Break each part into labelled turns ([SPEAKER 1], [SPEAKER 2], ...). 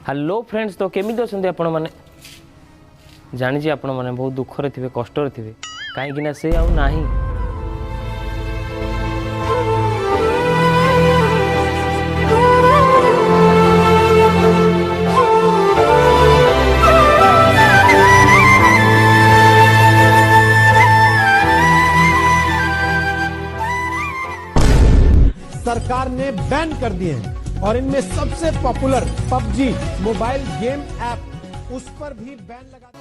[SPEAKER 1] Hello friends, तो केमी अच्छा आपण मैंने जानी आपण मैंने बहुत दुखरे थे, कष्ट थे, कहीं से आउ नहीं।
[SPEAKER 2] सरकार ने बैन कर दिए हैं और इनमें सबसे popular PUBG mobile game app, उस पर भी बैन लगा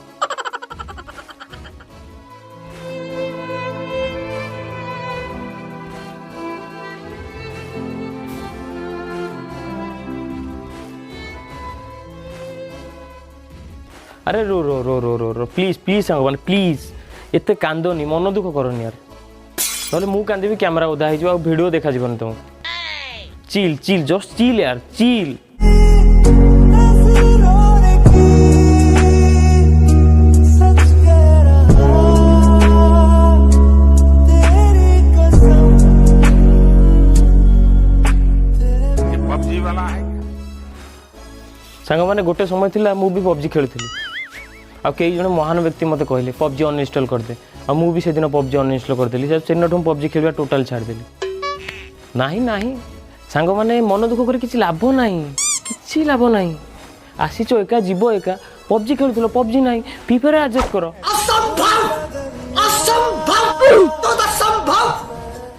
[SPEAKER 1] अरे रो रो रो रो रो रो प्लीज प्लीज सांग प्लीज एत कांदनी, मन दुख करनी यार, ना मु कांदी कैमेरा उदा हो वीडियो देखा जीवन तुम। चिल चिल जस्ट चिल यार, चिल।
[SPEAKER 3] पबजी वाला है
[SPEAKER 1] सांग मैंने गोटे समय थिला मु भी पबजी खेलुଥିଲି आ कई जन महान व्यक्ति मते कहले पबजी अनइंस्टॉल कर दे आ मु भी से दिन पबजी अनइंस्टॉल कर देली। से दिन पबजी खेलवा टोटल छाड़ देली। नहीं नहीं सांग मैंने मन दुख कर किसी लाभ नहीं, किसी लाभ नहीं। आसीच एका जीव एका पबजी खेलुथिलो, पबजी नहीं फ्री फायर एडजस्ट करो।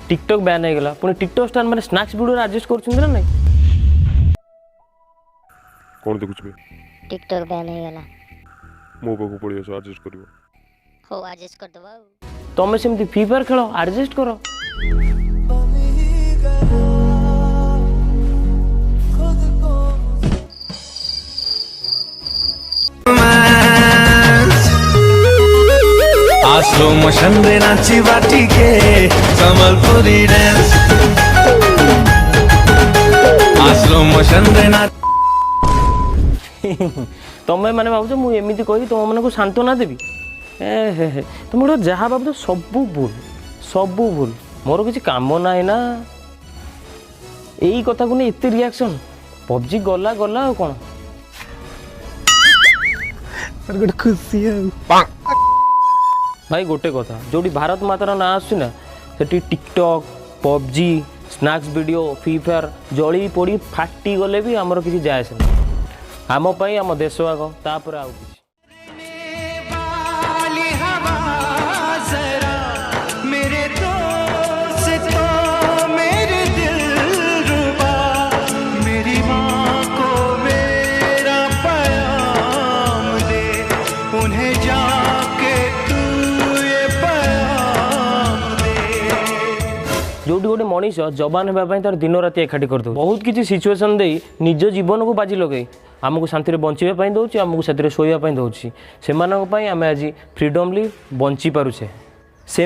[SPEAKER 1] टिकटॉक बैन हो गला, पुणी टिकटॉक स्टार माने स्नैक्स वीडियो एडजस्ट करछुंदी ना नहीं।
[SPEAKER 3] कौन देखुछ बे?
[SPEAKER 4] टिकटॉक बैन हो गला,
[SPEAKER 3] मो पाखु पड़ी आसो एडजस्ट करियो।
[SPEAKER 4] हो एडजस्ट कर दबा।
[SPEAKER 1] तमे सेमती फ्री फायर खेलो, एडजस्ट करो।
[SPEAKER 5] आस्लो मोशन रे नाची बाटी के संबलपुरी डांस, आस्लो मोशन रे ना
[SPEAKER 1] तमें मैंने भाव मुझे एमती कही तुम मन को सांत्वना देवी। तुम गोटे जहाँ भाव सबू भूल, सबू भूल। मोर किसी काम ना है ना यही कथा को नहीं एते रिएक्शन। पबजी गला गला आ कौन गोटे खुशी भाई। गोटे कथा जो भारत मातार ना आसना से TikTok PUBG snacks video free fire जली पोड़ी फाटी गले भी आमर किसी जायस ना। आम आम देश आग तापर आउ किसी। जो गोटे मनीष जवान होगापी तार दिन राति एकाठी कर दो, बहुत किसी सिचुएसन दे निज जीवन को बाजी लगे आमको शांति बंचाई दूसरी, आमको साथी शोवाई दूसरी। से आम आज फ्रीडमली बंची पारुचे। से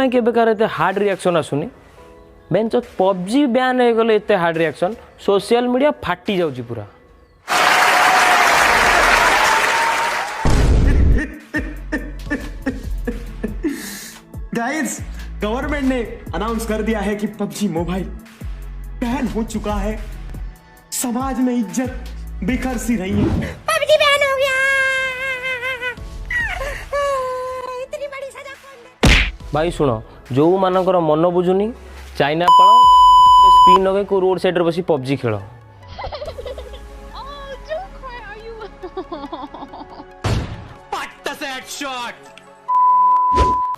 [SPEAKER 1] केवेकार एत हार्ड रिएक्शन आसुनी। बेंच पबजी बैन हो गले एत हार्ड रिएक्शन, सोशल मीडिया फाटी जाउची पूरा।
[SPEAKER 6] गाइस, गवर्नमेंट ने अनाउंस कर दिया है कि पबजी मोबाइल बैन हो चुका है। समाज में इज्जत बिखर सी रही है।
[SPEAKER 4] पबजी बैन हो गया, इतनी बड़ी सजा कौन दे?
[SPEAKER 1] भाई सुनो, जो मानकर मन बुझुनी चाइना पढ़ स्पिन लगे को रोड साइड बसी पबजी खेल।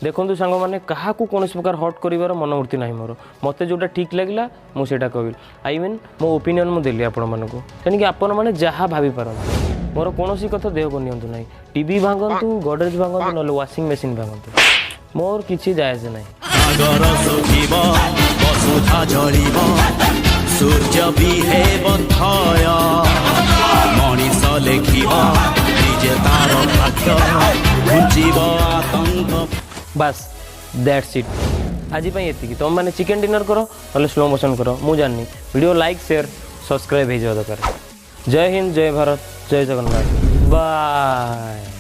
[SPEAKER 1] देखो सांग मैंने क्या कौन प्रकार हट कर मनोवृत्ति ना मोर, मत जोटा ठीक लगे मुझे कहल। आई मीन मो ओपिनियन मुझे देली आपण मानक, तेणिक आपण मैंने जहाँ भाभी पार मोर कौन कथा देह को नियंतु ना। टीवी भांगतु, गडरेज भांगतु, ना वाशिंग मशीन भांगतु, मोर किसी जायज ना।
[SPEAKER 5] सूर्य भी है बंधय मनीष लेखिबा निजे तार भाग्य बुझिब आतंक।
[SPEAKER 1] बस दैट्स इट आज ये। तुम मैंने चिकेन डिनर करो ना स्लो मोशन करो, मुझे जाननी। वीडियो लाइक शेयर सब्सक्राइब हो जाए दरकार। जय हिंद, जय भारत, जय जगन्नाथ, बाय।